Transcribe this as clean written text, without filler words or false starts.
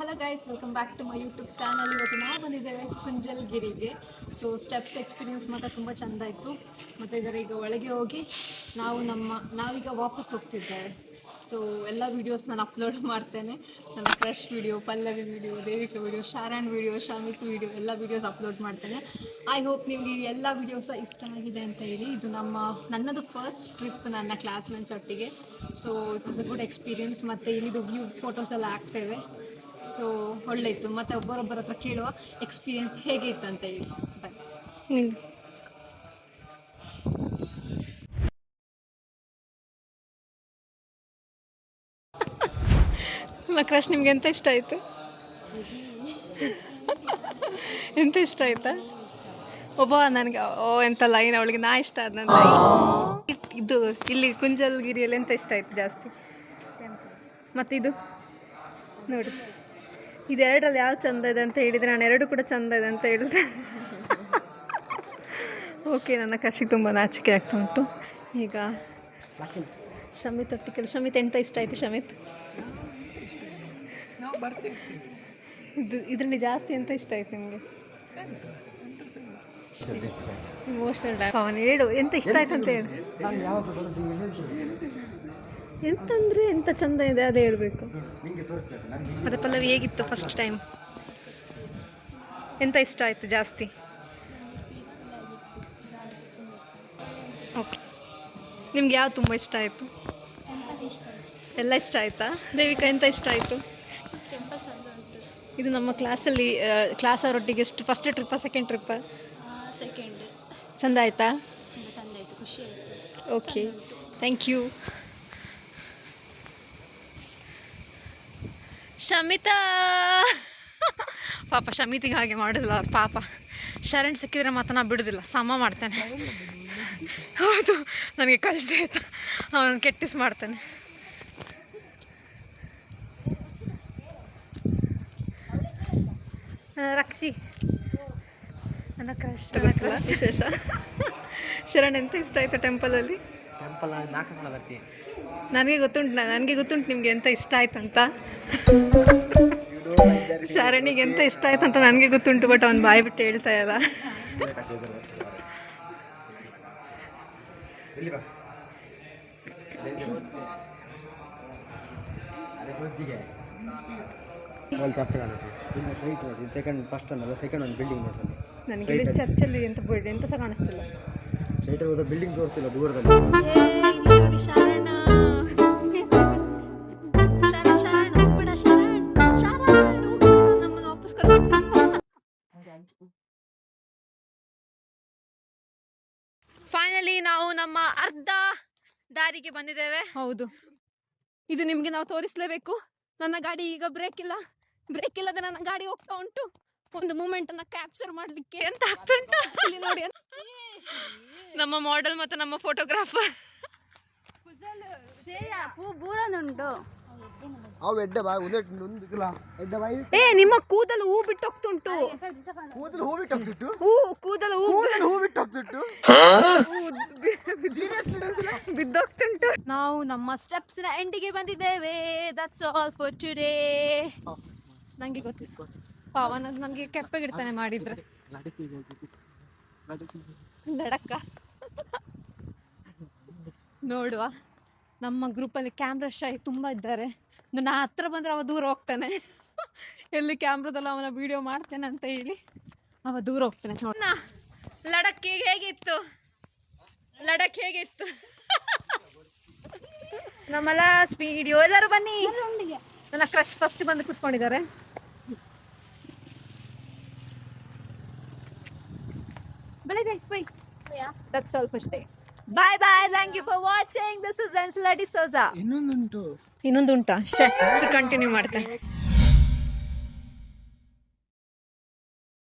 Hello guys, welcome back to my YouTube channel. ಇವತ್ತು ನಾವು ಬಂದಿದ್ದೇವೆ ಕುಂಜಲ್ಗಿರಿಗೆ. ಸೊ ಸ್ಟೆಪ್ಸ್ ಎಕ್ಸ್ಪೀರಿಯನ್ಸ್ ಮಾತ್ರ ತುಂಬ ಚೆಂದ ಇತ್ತು. ಮತ್ತು ಇದರ ಈಗ ಒಳಗೆ ಹೋಗಿ ನಾವೀಗ ವಾಪಸ್ ಹೋಗ್ತಿದ್ದೇವೆ. ಸೊ ಎಲ್ಲ ವೀಡಿಯೋಸ್ ನಾನು ಅಪ್ಲೋಡ್ ಮಾಡ್ತೇನೆ. ನನ್ನ crush video, Pallavi video, Devika video, Sharan video, Shamit video ಎಲ್ಲ ವೀಡಿಯೋಸ್ ಅಪ್ಲೋಡ್ ಮಾಡ್ತೇನೆ. ಐ ಹೋಪ್ ನಿಮಗೆ ಎಲ್ಲ ವೀಡಿಯೋಸ ಇಷ್ಟ ಆಗಿದೆ ಅಂತ ಹೇಳಿ. ಇದು ನನ್ನದು ಫಸ್ಟ್ ಟ್ರಿಪ್ ನನ್ನ ಕ್ಲಾಸ್ಮೇಟ್ಸ್ ಒಟ್ಟಿಗೆ. So it was a good experience. ಮತ್ತು ಇಲ್ಲಿದು ವ್ಯೂ ಫೋಟೋಸ್ ಎಲ್ಲ ಆಗ್ತೇವೆ. ಸೊ ಒಳ್ಳೆ ಇತ್ತು. ಮತ್ತು ಒಬ್ಬರೊಬ್ಬರ ಹತ್ರ ಕೇಳುವ ಎಕ್ಸ್ಪೀರಿಯನ್ಸ್ ಹೇಗೆ ಇತ್ತು ಅಂತ ಹೇಳಿ. ಬನ್ನಿ. ಕ್ರಶ್ ನಿಮ್ಗೆ ಎಂತ ಇಷ್ಟ ಆಯಿತು? ಎಂತ ಇಷ್ಟ ಆಯ್ತಾ? ಒಬ್ಬ ನನಗೆ ಎಂತ ಲೈನ್ ಅವಳಿಗೆ ನಾ ಇಷ್ಟ ಆದ ನಂತರ ಇದು ಇಲ್ಲಿ ಕುಂಜಲ್ಗಿರಿಯಲ್ಲಿ ಎಂತ ಇಷ್ಟ ಆಯ್ತು ಜಾಸ್ತಿ? ಮತ್ತು ಇದು ನೋಡಿ, ಇದೆರಡರಲ್ಲಿ ಯಾವ್ದು ಚಂದ ಇದೆ ಅಂತ ಹೇಳಿದರೆ ನಾನು ಎರಡು ಕೂಡ ಚಂದ ಇದೆ ಅಂತ ಹೇಳಿದೆ. ಓಕೆ, ನನ್ನ ಕೃಷಿಗೆ ತುಂಬ ನಾಚಿಕೆ ಆಗ್ತಾ ಉಂಟು. ಈಗ ಶಮಿತ್ ಒಟ್ಟಿಗೆ ಶಮಿತ್ ಎಂತ ಇಷ್ಟ ಆಯಿತು? ಶಮಿತ್ ಇದರಲ್ಲಿ ಜಾಸ್ತಿ ಎಂತ ಇಷ್ಟ ಆಯ್ತು ನಿಮಗೆ? ಇಮೋಷನಲ್ ಅವನು ಹೇಳು, ಎಂತ ಇಷ್ಟ ಆಯ್ತು ಅಂತ ಹೇಳು. ಎಂತಂದರೆ ಎಂತ ಚಂದ ಇದೆ ಅದೇ ಹೇಳಬೇಕು. ಮತ್ತು ಪಲ್ಲವಿ ಹೇಗಿತ್ತು ಫಸ್ಟ್ ಟೈಮ್? ಎಂತ ಇಷ್ಟ ಆಯಿತು ಜಾಸ್ತಿ? ಓಕೆ, ನಿಮ್ಗೆ ಯಾವ್ದು ತುಂಬ ಇಷ್ಟ ಆಯಿತು? ಎಲ್ಲ ಇಷ್ಟ ಆಯಿತಾ? ದೇವಿಕಾ ಎಂತ ಇಷ್ಟ ಆಯಿತು? ಇದು ನಮ್ಮ ಕ್ಲಾಸಲ್ಲಿ ಕ್ಲಾಸ್ ಅವರೊಟ್ಟಿಗೆ ಎಷ್ಟು ಫಸ್ಟ್ ಟ್ರಿಪ್ಪಾ ಸೆಕೆಂಡ್ ಟ್ರಿಪ್ಪಾ? ಸೆಕೆಂಡ್. ಚಂದ ಆಯಿತಾ? ಚಂದ ಆಯಿತು, ಖುಷಿ ಆಯಿತು. Okay, thank you. ಶಮಿತಾ ಪಾಪ ಶಮಿತಿಗೆ ಹಾಗೆ ಮಾಡೋದಿಲ್ಲ ಅವ್ರು. ಪಾಪ ಶರಣ್ ಸಿಕ್ಕಿದ್ರೆ ಮಾತ್ರ ನಾ ಬಿಡೋದಿಲ್ಲ, ಸಮ ಮಾಡ್ತೇನೆ. ಹೌದು, ನನಗೆ ಕಲಿಸಿ ಆಯ್ತಾ, ಅವನು ಕೆಟ್ಟಿಸ್ ಮಾಡ್ತೇನೆ. ರಕ್ಷಿ ನನ್ನ ಕ್ರಶ್. ಶರಣ್ ಎಂತ ಇಷ್ಟ ಆಯಿತು ಟೆಂಪಲಲ್ಲಿ? ನನಗೆ ಗೊತ್ತುಂಟು ನಿಮಗೆ ಎಂತ ಇಷ್ಟ ಆಯ್ತಂತ. ಶರಣಿಗೆ ಎಂತ ಇಷ್ಟ ಆಯ್ತಂತ ನನಗೆ ಗೊತ್ತುಂಟು, ಬಟ್ ಅವ್ನು ಬಾಯಿ ಬಿಟ್ಟು ಹೇಳ್ತಾ ಇಲ್ಲ. ನನಗೆ ಚರ್ಚಲ್ಲಿ ಎಂತ ಸಹ ಕಾಣಿಸ್ತಿಲ್ಲ. ಬಿಲ್ಡಿಂಗ್ ತೋರಿಸ್ತಿಲ್ಲ ದೂರದಲ್ಲಿ. ಫೈನಲಿ ನಾವು ನಮ್ಮ ಅರ್ಧ ದಾರಿಗೆ ಬಂದಿದ್ದೇವೆ. ಹೌದು, ಇದು ನಿಮ್ಗೆ ನಾವು ತೋರಿಸ್ಲೇಬೇಕು. ನನ್ನ ಗಾಡಿ ಈಗ ಬ್ರೇಕ್ ಇಲ್ಲದೆ ನನ್ನ ಗಾಡಿ ಹೋಗ್ತಾ ಉಂಟು. ಒಂದು ಮೂಮೆಂಟ್ ಅನ್ನ ಕ್ಯಾಪ್ಚರ್ ಮಾಡ್ಲಿಕ್ಕೆ ಅಂತ ಆಗ್ತುಂಟು. ಇಲ್ಲಿ ನೋಡಿ, ನಮ್ಮ ಮಾಡೆಲ್ ಮತ್ತು ನಮ್ಮ ಫೋಟೋಗ್ರಾಫರ್. ನಿಮ್ಮ ಕೂದಲು ಹೂ ಬಿಟ್ಟು ಹೋಗ್ತುಂಟು. ಬಿದ್ದೋಗ್ತುಂಟು. ನಾವು ನಮ್ಮ ಸ್ಟೆಪ್ಸ್ ನ ಎಂಡಿಗೆ ಬಂದಿದ್ದೇವೆ. That's all for today. ನಂಗೆ ಗೊತ್ತಿತ್ತು ಅವನ ನನಗೆ ಕೆಪ್ಪಗಿಡ್ತಾನೆ ಮಾಡಿದ್ರೆ. ಲಡಕ್ಕ ನೋಡುವ, ನಮ್ಮ ಗ್ರೂಪಲ್ಲಿ ಕ್ಯಾಮ್ರಾ ಶೈ ತುಂಬ ಇದ್ದಾರೆ. ನಾ ಹತ್ರ ಬಂದರೆ ಅವ ದೂರ ಹೋಗ್ತಾನೆ. ಎಲ್ಲಿ ಕ್ಯಾಮ್ರಾದಲ್ಲಿ ಅವನ ವಿಡಿಯೋ ಮಾಡ್ತೇನೆ ಅಂತ ಹೇಳಿ ಅವ ದೂರ ಹೋಗ್ತಾನೆ. ಲಡಕ್ ಹೇಗಿತ್ತು? ನಮ್ಮ ಲಾಸ್ಟ್ ವಿಡಿಯೋ. ಎಲ್ಲರೂ ಬನ್ನಿ. ನನ್ನ ಕ್ರಶ್ ಫಸ್ಟ್ ಬಂದು ಕುತ್ಕೊಂಡಿದ್ದಾರೆ. Bye guys, bye. Yeah. That's all for today. Bye bye. Thank you for watching. This is Ansela D'Souza. ಇನ್ನೊಂದುಂಟಾ? ಕಂಟಿನ್ಯೂ ಮಾಡ್ತೇನೆ.